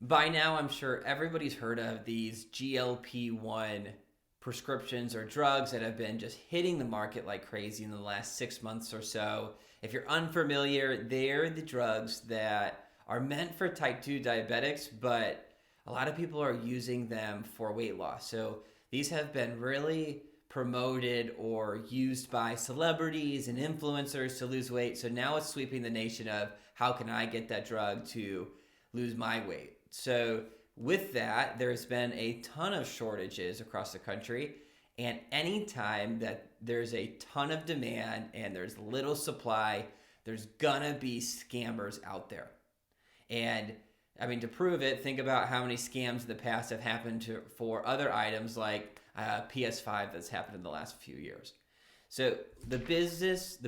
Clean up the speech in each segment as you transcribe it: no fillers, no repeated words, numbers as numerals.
By now, I'm sure everybody's heard of these GLP-1 prescriptions or drugs that have been just hitting the market like crazy in the last 6 months or so. If you're unfamiliar, they're the drugs that are meant for type 2 diabetics, but a lot of people are using them for weight loss. So these have been really promoted or used by celebrities and influencers to lose weight. So now it's sweeping the nation of how can I get that drug to lose my weight. So with that, there's been a ton of shortages across the country. And anytime that there's a ton of demand and there's little supply, there's gonna be scammers out there. And I mean, to prove it, think about how many scams in the past have happened for other items like PS5 that's happened in the last few years. So the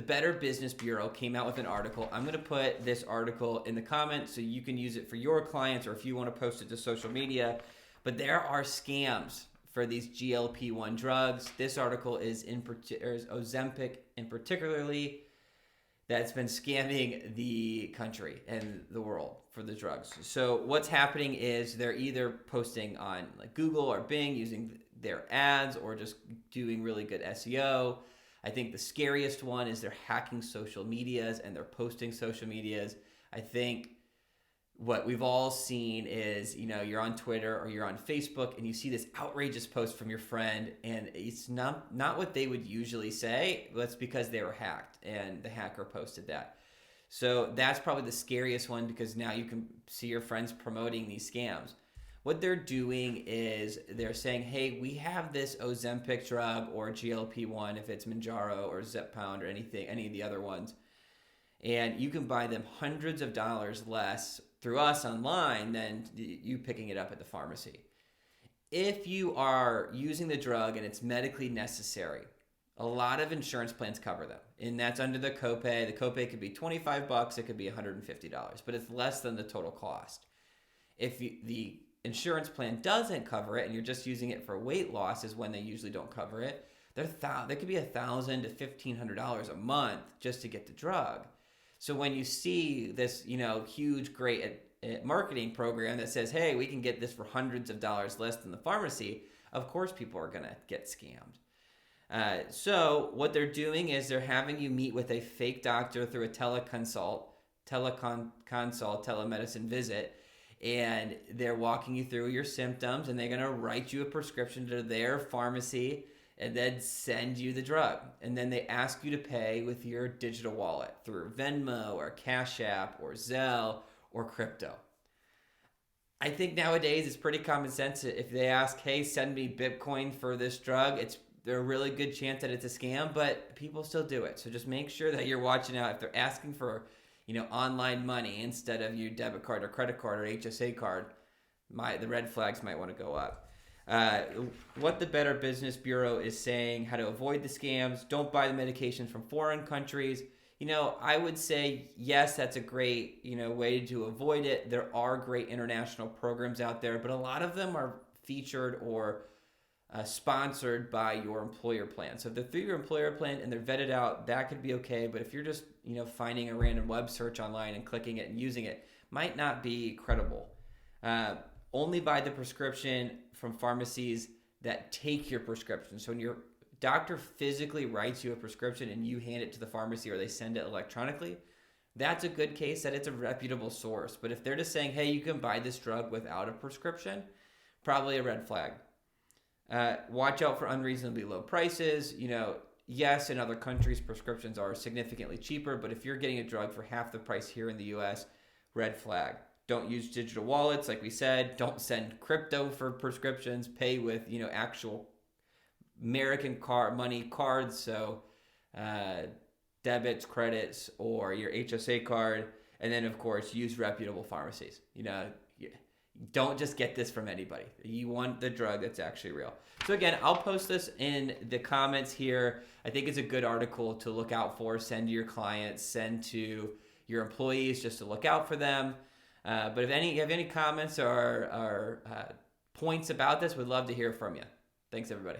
Better Business Bureau came out with an article. I'm going to put this article in the comments so you can use it for your clients or if you want to post it to social media. But there are scams for these GLP-1 drugs. This article is Ozempic in particularly that's been scamming the country and the world for the drugs. So what's happening is they're either posting on like Google or Bing using their ads or just doing really good SEO. I think the scariest one is they're hacking social medias and they're posting social medias. I think what we've all seen is, you're on Twitter or you're on Facebook and you see this outrageous post from your friend and it's not what they would usually say. That's because they were hacked and the hacker posted that. So that's probably the scariest one because now you can see your friends promoting these scams. What they're doing is they're saying, hey, we have this Ozempic drug or GLP-1 if it's Manjaro or Zepbound or any of the other ones. And you can buy them hundreds of dollars less through us online than you picking it up at the pharmacy. If you are using the drug and it's medically necessary, a lot of insurance plans cover them. And that's under the copay. The copay could be $25, it could be $150, but it's less than the total cost. If the insurance plan doesn't cover it and you're just using it for weight loss is when they usually don't cover it, there could be $1,000 to $1,500 a month just to get the drug. So when you see this, huge, great marketing program that says, hey, we can get this for hundreds of dollars less than the pharmacy, of course people are going to get scammed. So what they're doing is they're having you meet with a fake doctor through a telemedicine visit, and they're walking you through your symptoms, and they're going to write you a prescription to their pharmacy and then send you the drug. And then they ask you to pay with your digital wallet through Venmo or Cash App or Zelle or crypto. I think nowadays it's pretty common sense. If they ask, hey, send me Bitcoin for this drug, there's a really good chance that it's a scam, but people still do it. So just make sure that you're watching out. If they're asking for online money instead of your debit card or credit card or HSA card, the red flags might want to go up. What the Better Business Bureau is saying, how to avoid the scams, don't buy the medications from foreign countries. I would say, yes, that's a great, way to avoid it. There are great international programs out there, but a lot of them are featured or sponsored by your employer plan. So if they're through your employer plan and they're vetted out, that could be okay. But if you're just, finding a random web search online and clicking it and using it, might not be credible. Only buy the prescription from pharmacies that take your prescription. So when your doctor physically writes you a prescription and you hand it to the pharmacy or they send it electronically, that's a good case that it's a reputable source. But if they're just saying, hey, you can buy this drug without a prescription, probably a red flag. Watch out for unreasonably low prices. Yes, in other countries, prescriptions are significantly cheaper, but if you're getting a drug for half the price here in the US, red flag. Don't use digital wallets, like we said. Don't send crypto for prescriptions. Pay with, actual American money cards, so debits, credits, or your HSA card. And then, of course, use reputable pharmacies. Don't just get this from anybody. You want the drug that's actually real. So again, I'll post this in the comments here. I think it's a good article to look out for. Send to your clients, send to your employees just to look out for them. But if you have any comments or points about this, we'd love to hear from you. Thanks, everybody.